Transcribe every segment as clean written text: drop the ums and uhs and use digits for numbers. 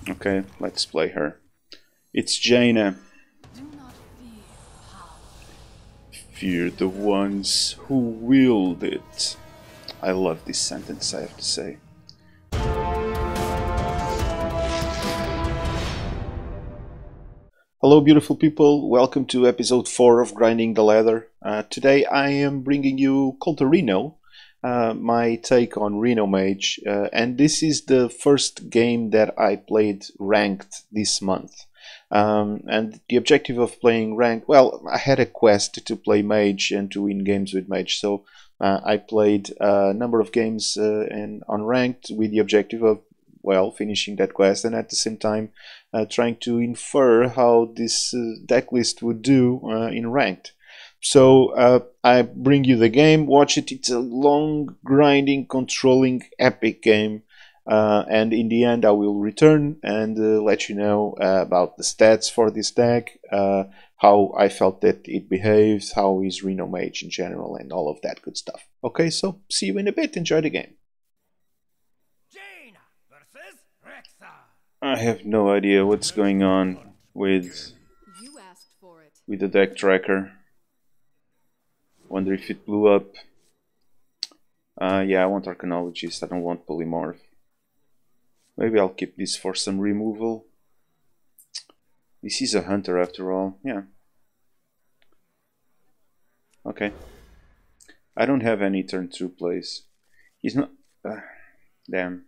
Okay, let's play her. It's Jaina. Fear the ones who wield it. I love this sentence, I have to say. Hello beautiful people, welcome to episode 4 of Grinding the Ladder. Today I am bringing you Coldareno, my take on Reno Mage, and this is the first game that I played ranked this month. And the objective of playing ranked, well, I had a quest to play Mage and to win games with Mage, so I played a number of games on ranked with the objective of, well, finishing that quest and at the same time trying to infer how this deck list would do in ranked. So I bring you the game, watch it. It's a long, grinding, controlling, epic game. And in the end I will return and let you know about the stats for this deck, how I felt that it behaves, how is Reno Mage in general, and all of that good stuff. Okay, so see you in a bit. Enjoy the game. I have no idea what's going on with the deck tracker. Wonder if it blew up. Yeah, I want Arcanologist, I don't want Polymorph. Maybe I'll keep this for some removal. This is a hunter after all, yeah. Okay. I don't have any turn 2 plays. He's not... damn.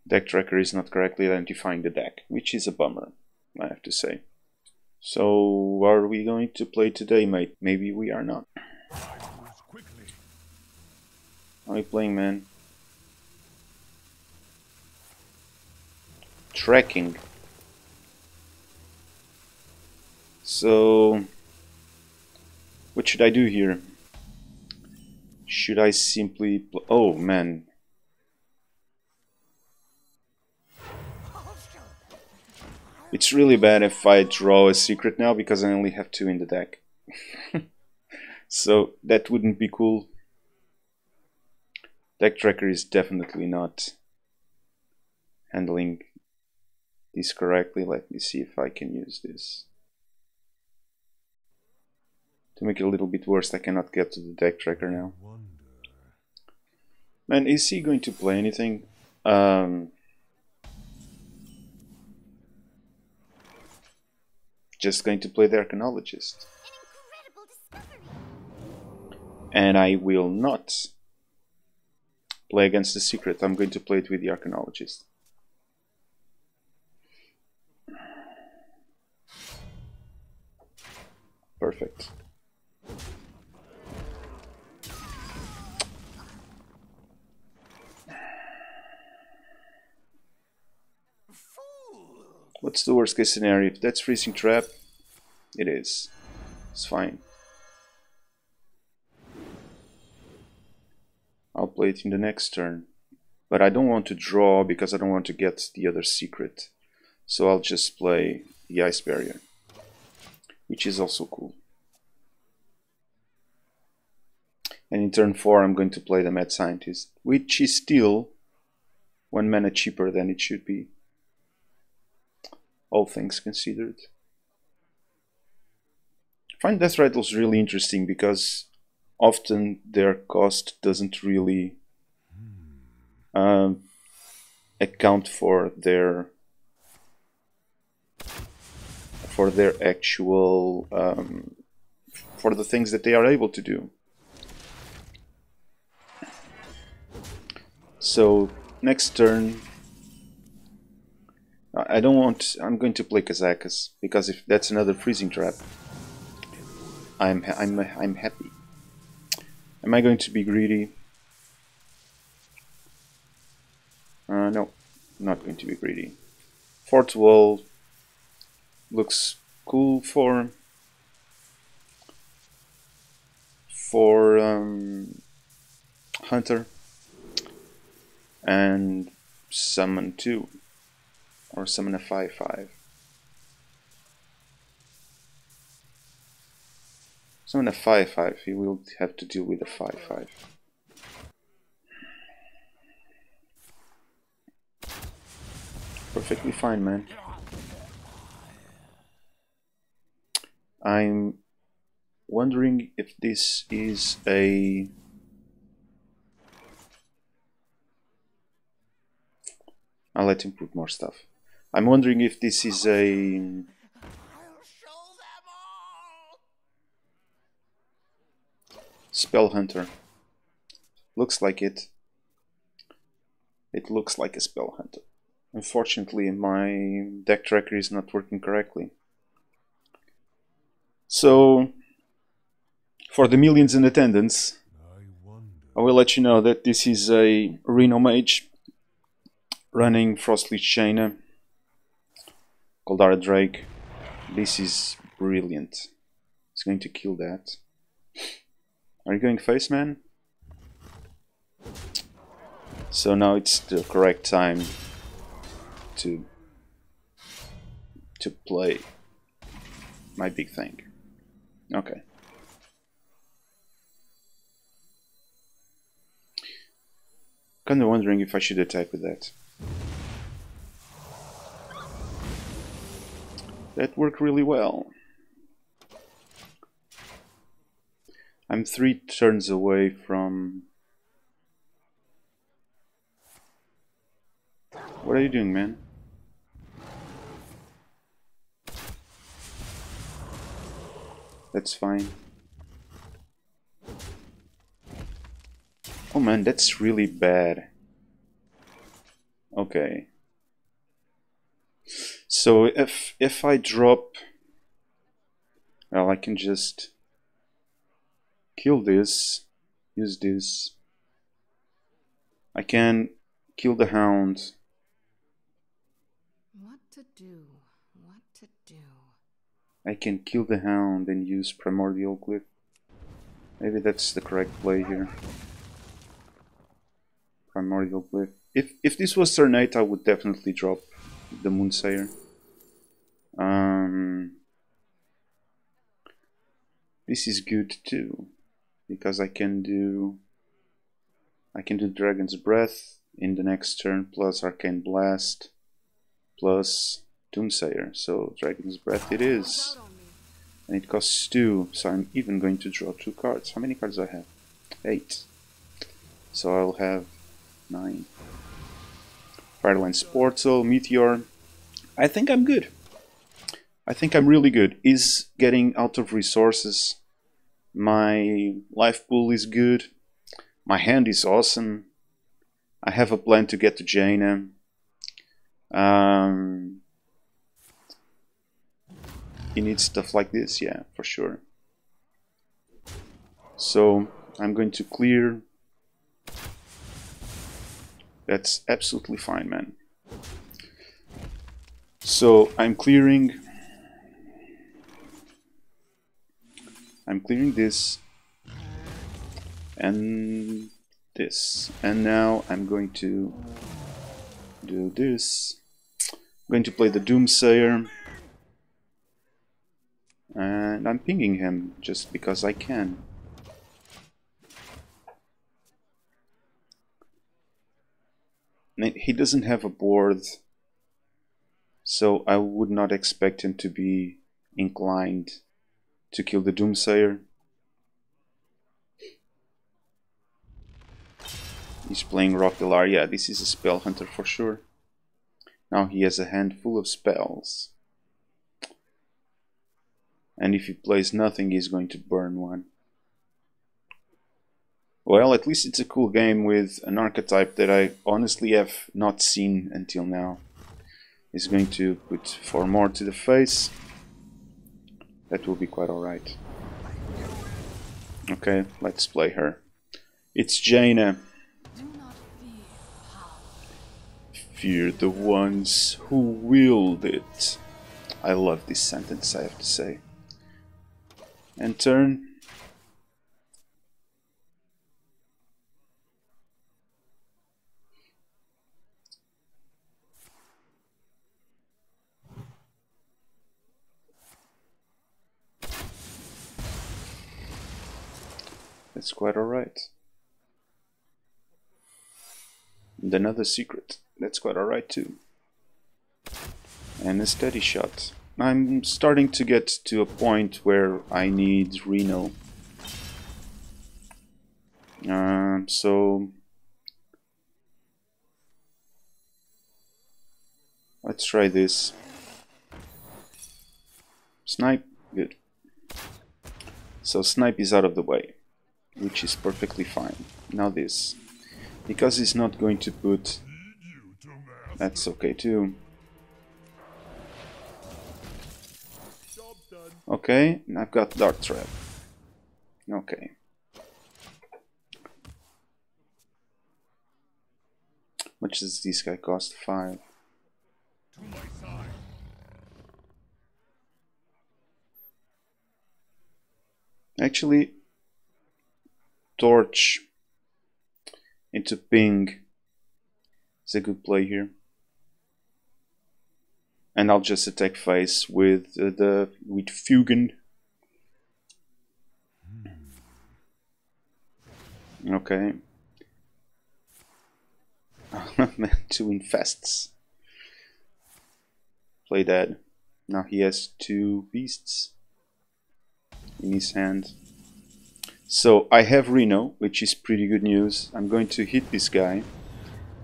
Deck tracker is not correctly identifying the deck, which is a bummer, I have to say. So, are we going to play today, mate? Maybe we are not. How are you playing, man? Tracking. So, what should I do here? Should I simply... oh, man. It's really bad if I draw a secret now, because I only have 2 in the deck. So that wouldn't be cool. Deck tracker is definitely not handling this correctly. Let me see if I can use this. To make it a little bit worse, I cannot get to the deck tracker now. Man, is he going to play anything? Just going to play the Arcanologist. And I will not play against the secret. I'm going to play it with the Arcanologist. Perfect. What's the worst case scenario? If that's freezing trap, it is. It's fine. I'll play it in the next turn. But I don't want to draw because I don't want to get the other secret. So I'll just play the Ice Barrier, which is also cool. And in turn 4 I'm going to play the Mad Scientist, which is still 1 mana cheaper than it should be, all things considered. I find Death Rattles really interesting because often their cost doesn't really account for their actual for the things that they are able to do. So next turn I don't want... I'm going to play Kazakus, because if that's another freezing trap, I'm happy. Am I going to be greedy? No, not going to be greedy. Fourth wall looks cool for Hunter, and summon 2. Or summon a 5/5. Summon a 5/5, he will have to deal with a 5/5. Perfectly fine, man. I'm wondering if this is a... I'll let him put more stuff. I'm wondering if this is a... Spell Hunter. Looks like it. It looks like a Spell Hunter. Unfortunately, my deck tracker is not working correctly. So, for the millions in attendance, I will let you know that this is a Reno Mage running Frostleech Jaina, Coldarra Drake. This is brilliant. It's going to kill that. Are you going face, man? So now it's the correct time to play my big thing. Okay. Kinda wondering if I should attack with that. That worked really well. I'm 3 turns away from... What are you doing, man? That's fine. Oh man, that's really bad. Okay. So if I drop... Well, I can just kill this, use this. I can kill the hound. What to do? What to do? I can kill the hound and use Primordial Glyph. Maybe that's the correct play here. Primordial Glyph. If this was turn 8, I would definitely drop the Doomsayer. This is good too, because I can do Dragon's Breath in the next turn, plus Arcane Blast, plus Doomsayer. So Dragon's Breath it is. And it costs 2, so I'm even going to draw 2 cards. How many cards do I have? 8. So I'll have 9. Firelands Portal, Meteor. I think I'm good. I think I'm really good. Is getting out of resources. My life pool is good. My hand is awesome. I have a plan to get to Jaina. You need stuff like this, yeah, for sure. So I'm going to clear. That's absolutely fine, man. So I'm clearing this and this, and now I'm going to do this. I'm going to play the Doomsayer, and I'm pinging him just because I can. He doesn't have a board, so I would not expect him to be inclined to kill the Doomsayer. He's playing Rockillar. Yeah, this is a spell hunter for sure. Now he has a hand full of spells. And if he plays nothing, he's going to burn one. Well, at least it's a cool game with an archetype that I honestly have not seen until now. He's going to put 4 more to the face. That will be quite alright. Okay, let's play her. It's Jaina. Fear the ones who wield it. I love this sentence, I have to say. And turn. That's quite alright. And another secret. That's quite alright too. And a steady shot. I'm starting to get to a point where I need Reno. So let's try this. Snipe, good. So snipe is out of the way, which is perfectly fine. Now this, because he's not going to put, that's okay too. Okay, I've got Dart Trap. Okay. Much does this guy cost? 5. Actually, Torch into Ping is a good play here. And I'll just attack face with Fugen. Okay. 2 infests. Play that. Now he has 2 beasts in his hand. So I have Reno, which is pretty good news. I'm going to hit this guy,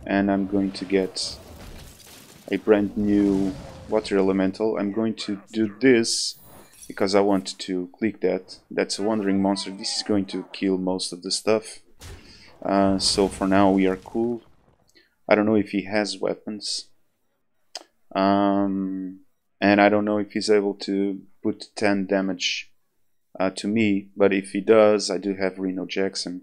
and I'm going to get a brand new water elemental. I'm going to do this because I want to click that. That's a wandering monster. This is going to kill most of the stuff. So for now we are cool. I don't know if he has weapons. And I don't know if he's able to put 10 damage to me, but if he does, I do have Reno Jackson.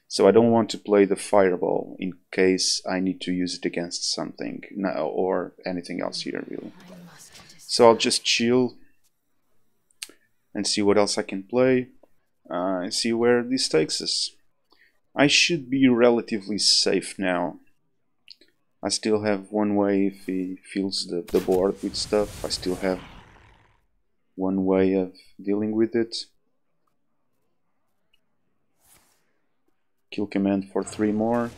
So I don't want to play the Fireball in case I need to use it against something or anything else here, really. So I'll just chill and see what else I can play and see where this takes us. I should be relatively safe now. I still have one way if he fills the board with stuff. I still have one way of dealing with it. Kill command for 3 more.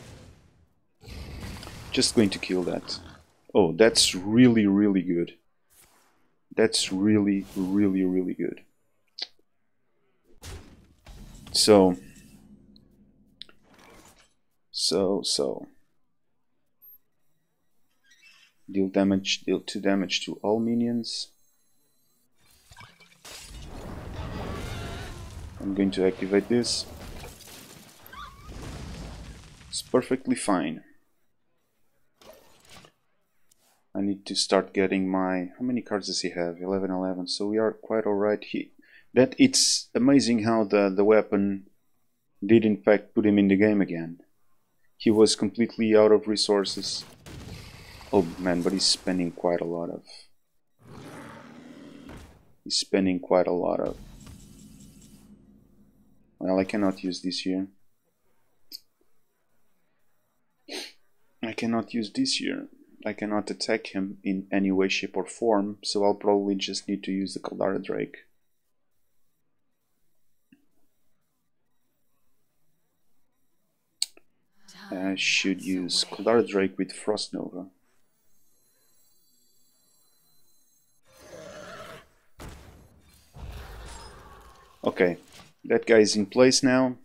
Just going to kill that. Oh, that's really, really good. That's really, really, really good. So. Deal damage, deal 2 damage to all minions. I'm going to activate this. It's perfectly fine. I need to start getting my... How many cards does he have? 11. So we are quite alright. It's amazing how the weapon did in fact put him in the game again. He was completely out of resources. Oh man, but he's spending quite a lot of... Well, I cannot use this here. I cannot attack him in any way, shape or form, so I'll probably just need to use the Coldarra Drake. I should use Coldarra Drake with Frost Nova. Okay, that guy is in place now.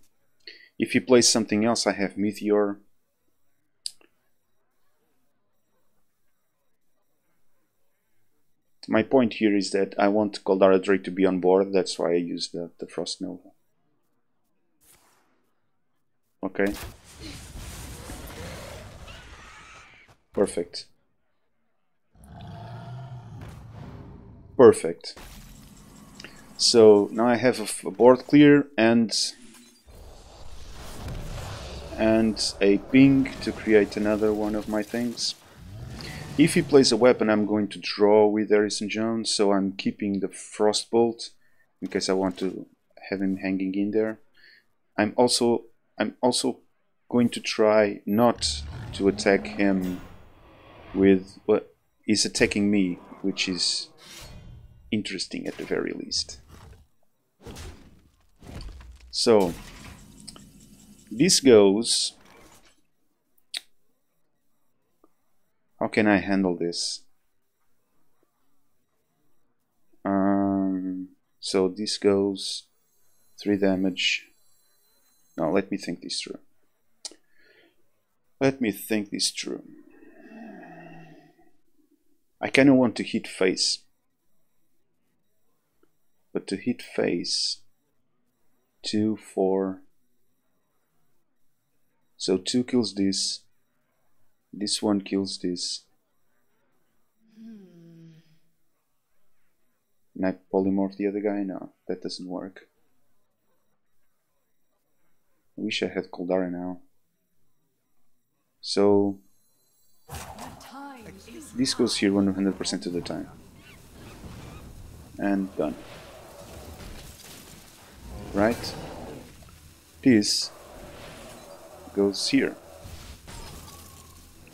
If he plays something else, I have Meteor. My point here is that I want Coldarra Drake to be on board, that's why I use the Frost Nova. Okay. Perfect. Perfect. So now I have a board clear and a ping to create another one of my things. If he plays a weapon, I'm going to draw with Harrison Jones, so I'm keeping the Frostbolt in case I want to have him hanging in there. I'm also going to try not to attack him with what is attacking me, which is interesting at the very least. So This goes... How can I handle this? So this goes 3 damage. Now let me think this through. Let me think this through. I kind of want to hit face. But to hit face... 2, 4... So 2 kills this. This one kills this. Can I polymorph the other guy? No, that doesn't work. I wish I had Coldarra now. So this goes here 100% of the time. And done. Right? This goes here.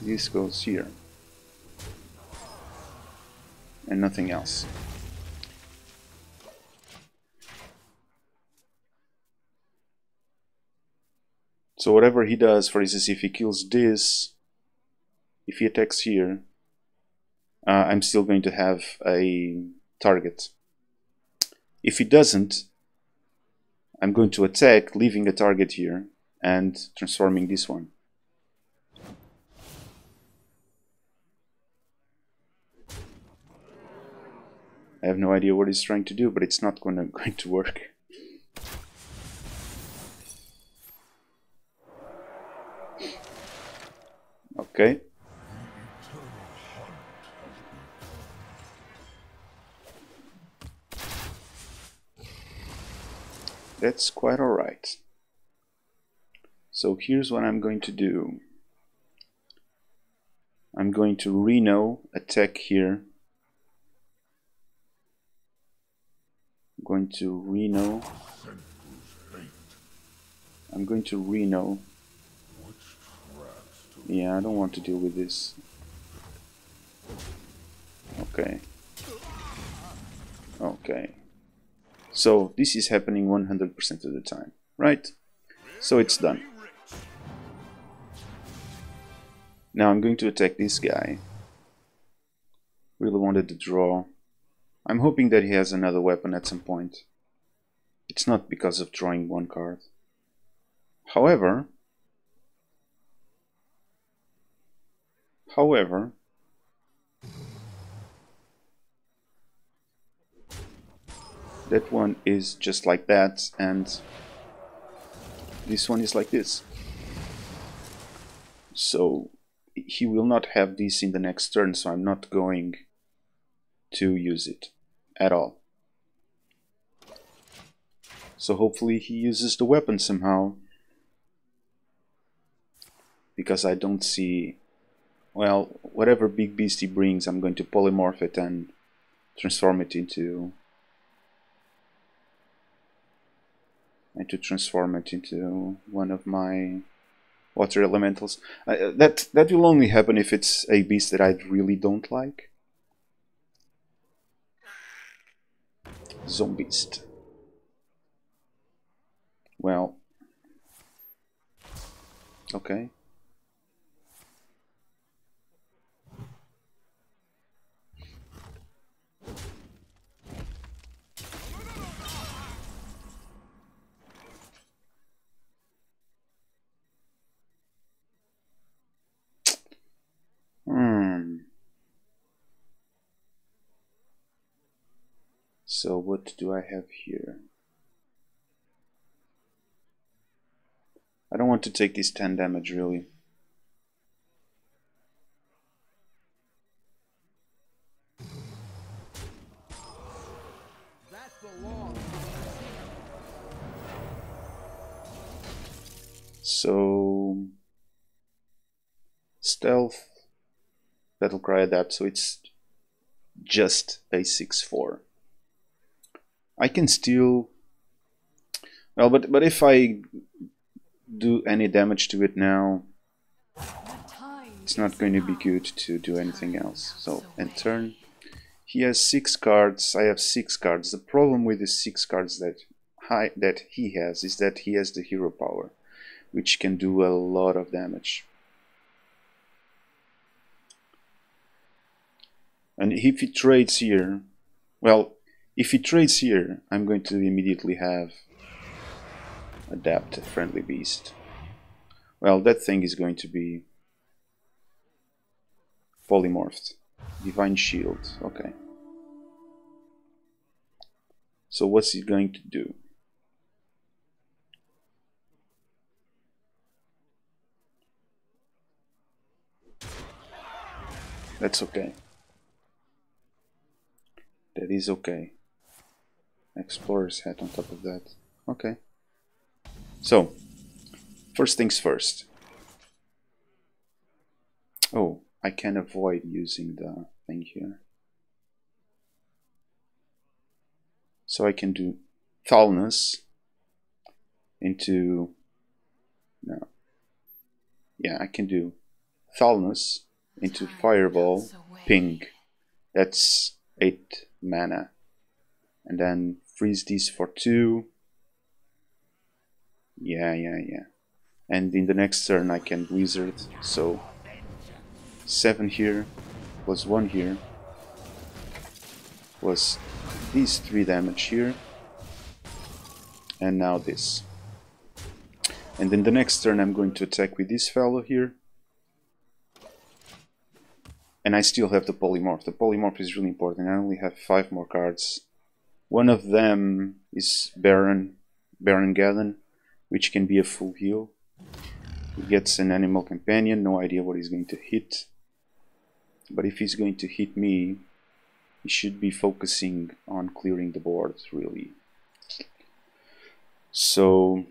This goes here. And nothing else. So whatever he does, for instance, if he kills this, if he attacks here, I'm still going to have a target. If he doesn't, I'm going to attack, leaving a target here, and transforming this one. I have no idea what he's trying to do, but it's not going to work. Okay. That's quite alright. So here's what I'm going to do. I'm going to Reno attack here. I'm going to Reno. I'm going to Reno. Yeah, I don't want to deal with this. Okay. Okay. So this is happening 100% of the time, right? So it's done. Now I'm going to attack this guy. Really wanted to draw. I'm hoping that he has another weapon at some point. It's not because of drawing one card. However, that one is just like that, and this one is like this. So he will not have this in the next turn, so I'm not going to use it at all. So hopefully he uses the weapon somehow, because I don't see... Well, whatever big beast he brings, I'm going to polymorph it and transform it into... one of my water elementals. That will only happen if it's a beast that I really don't like. Zombeast. Well, okay. So what do I have here? I don't want to take this 10 damage really. So stealth, Battlecry adapt, so it's just a 6/4. I can still... Well, but if I do any damage to it now, it's not going to be good to do anything else. So, end turn. He has 6 cards, I have 6 cards. The problem with the 6 cards that he has is that he has the hero power. which can do a lot of damage. And if he trades here, well, if he trades here, I'm going to immediately have Adapt a Friendly Beast. Well, that thing is going to be Polymorphed. Divine Shield, okay. So what's he going to do? That's okay. That is okay. Explorer's Hat on top of that. Okay. So, first things first. Oh, I can avoid using the thing here. So I can do Thalnos into... No. Yeah, I can do Thalnos into Fireball, Ping. That's 8 mana. And then freeze these for 2. Yeah. And in the next turn I can Wizard, so 7 here, plus 1 here, plus these 3 damage here, and now this. And in the next turn I'm going to attack with this fellow here. And I still have the Polymorph. The Polymorph is really important. I only have 5 more cards. One of them is Brann Geddon, which can be a full heal. He gets an Animal Companion, no idea what he's going to hit. But if he's going to hit me, he should be focusing on clearing the board, really. So...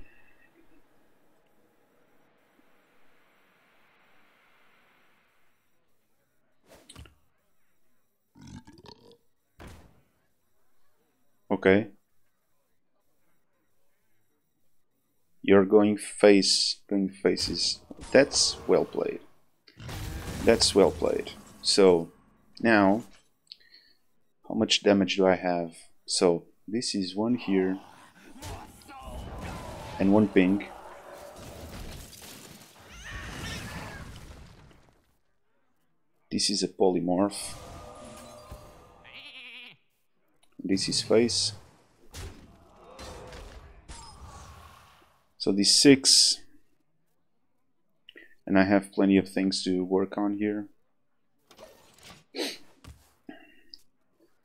Okay. You're going faces. That's well played. That's well played. So, now, how much damage do I have? So, this is 1 here, and 1 ping. This is a Polymorph. This is face. So this 6, and I have plenty of things to work on here.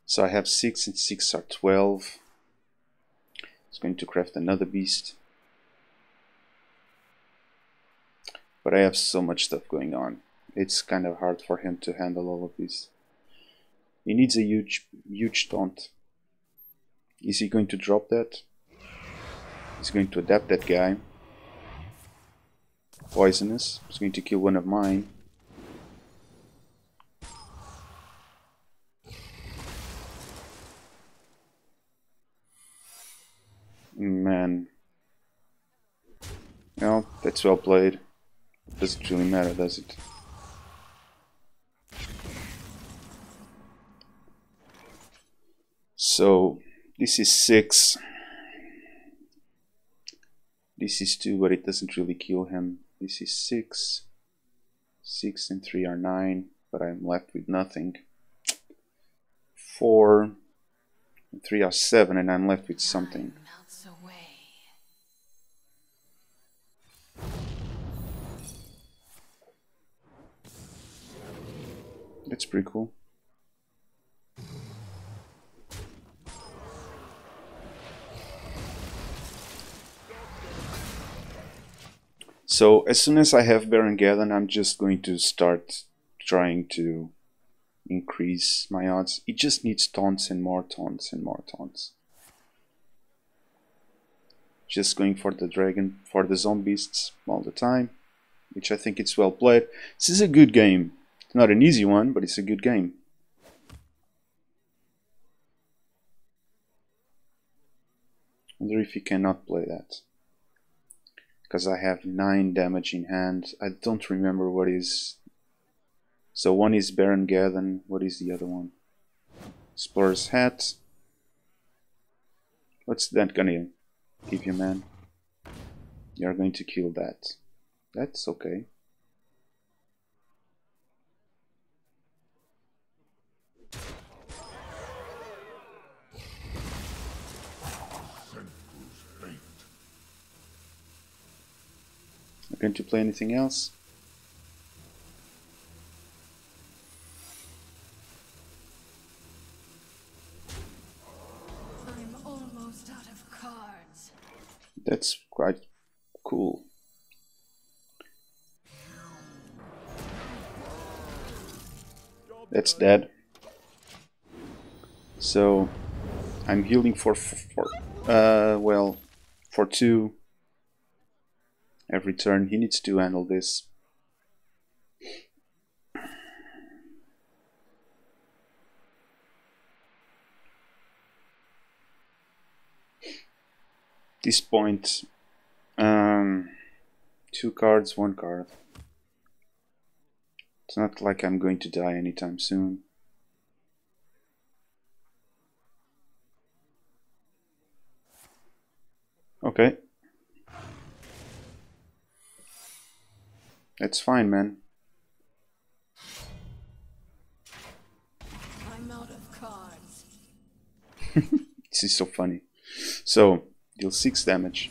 So I have 6 and 6 are 12. It's going to craft another beast. But I have so much stuff going on. It's kind of hard for him to handle all of this. He needs a huge taunt. Is he going to drop that? He's going to adapt that guy. Poisonous. He's going to kill one of mine. Man. Well, that's well played. Doesn't really matter, does it? So, this is 6. This is 2, but it doesn't really kill him. This is 6. 6 and 3 are 9, but I'm left with nothing. 4 and 3 are 7, and I'm left with something. That's pretty cool. So as soon as I have Brann Geddon, I'm just going to start trying to increase my odds. It just needs taunts and more taunts and more taunts. Just going for the dragon, for the zombies all the time, which I think it's well played. This is a good game. It's not an easy one, but it's a good game. I wonder if he cannot play that. Because I have 9 damage in hand. I don't remember what is... So one is Brann Geddon. What is the other one? Explorer's Hat. What's that gonna give you, man? You're going to kill that. That's okay. Not going to play anything else. I'm almost out of cards. That's quite cool. That's dead. So I'm healing for well, for 2 every turn. He needs to handle this. This point, 2 cards, 1 card. It's not like I'm going to die anytime soon. Okay. That's fine, man. I'm out of cards. This is so funny. So, deal 6 damage.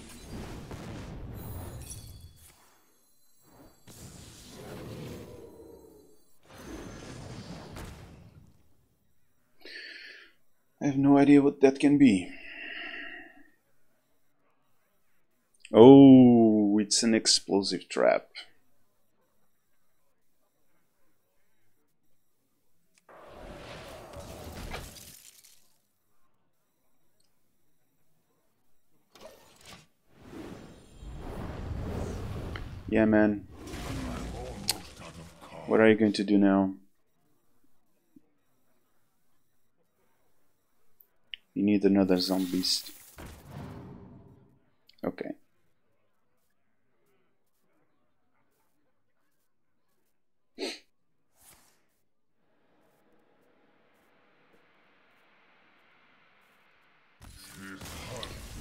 I have no idea what that can be. Oh, it's an explosive trap. Yeah, man. What are you going to do now? You need another zombieist. Okay.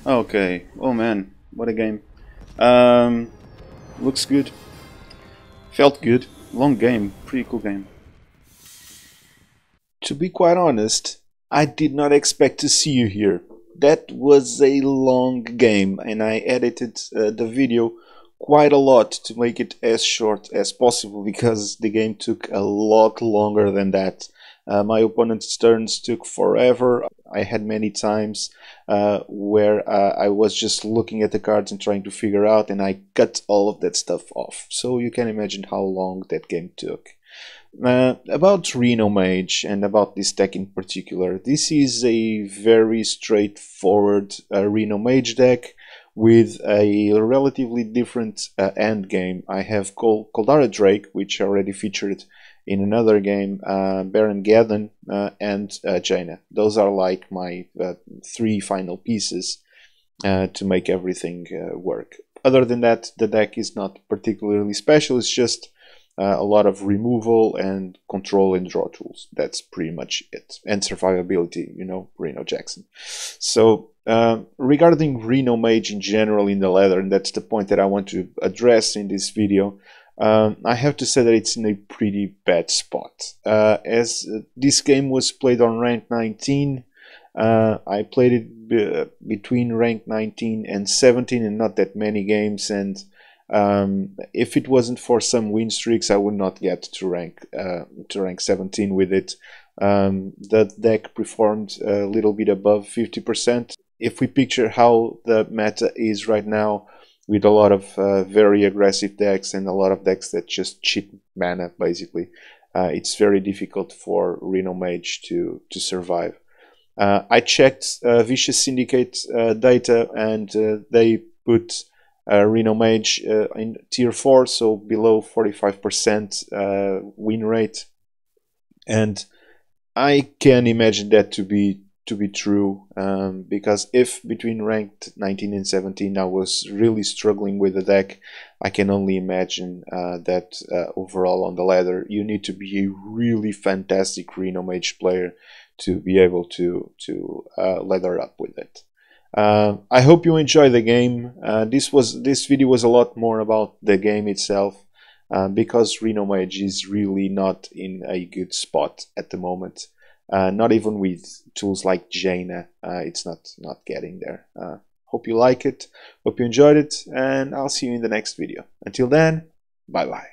Okay. Oh man, what a game. Looks good. Felt good. Long game. Pretty cool game. To be quite honest, I did not expect to see you here. That was a long game, and I edited the video quite a lot to make it as short as possible because the game took a lot longer than that. My opponent's turns took forever. I had many times where I was just looking at the cards and trying to figure out, and I cut all of that stuff off. So you can imagine how long that game took. About Reno Mage and about this deck in particular, this is a very straightforward Reno Mage deck with a relatively different end game. I have Coldarra Drake, which I already featured in another game, Baron Geddon, and Jaina. Those are like my 3 final pieces to make everything work. Other than that, the deck is not particularly special, it's just a lot of removal and control and draw tools. That's pretty much it. And survivability, you know, Reno Jackson. So, regarding Reno Mage in general in the ladder, and that's the point that I want to address in this video, I have to say that it's in a pretty bad spot. As this game was played on rank 19, I played it between rank 19 and 17 and not that many games, and if it wasn't for some win streaks, I would not get to rank 17 with it. The deck performed a little bit above 50%. If we picture how the meta is right now, with a lot of very aggressive decks and a lot of decks that just cheat mana, basically, it's very difficult for Reno Mage to survive. I checked Vicious Syndicate data, and they put Reno Mage in tier 4, so below 45% win rate, and I can imagine that to be true, because if between ranked 19 and 17 I was really struggling with the deck, I can only imagine that overall on the ladder you need to be a really fantastic Reno Mage player to be able to ladder up with it. I hope you enjoy the game. This video was a lot more about the game itself, because Reno Mage is really not in a good spot at the moment. Not even with tools like Jaina, it's not getting there. Hope you like it, hope you enjoyed it, and I'll see you in the next video. Until then, bye bye.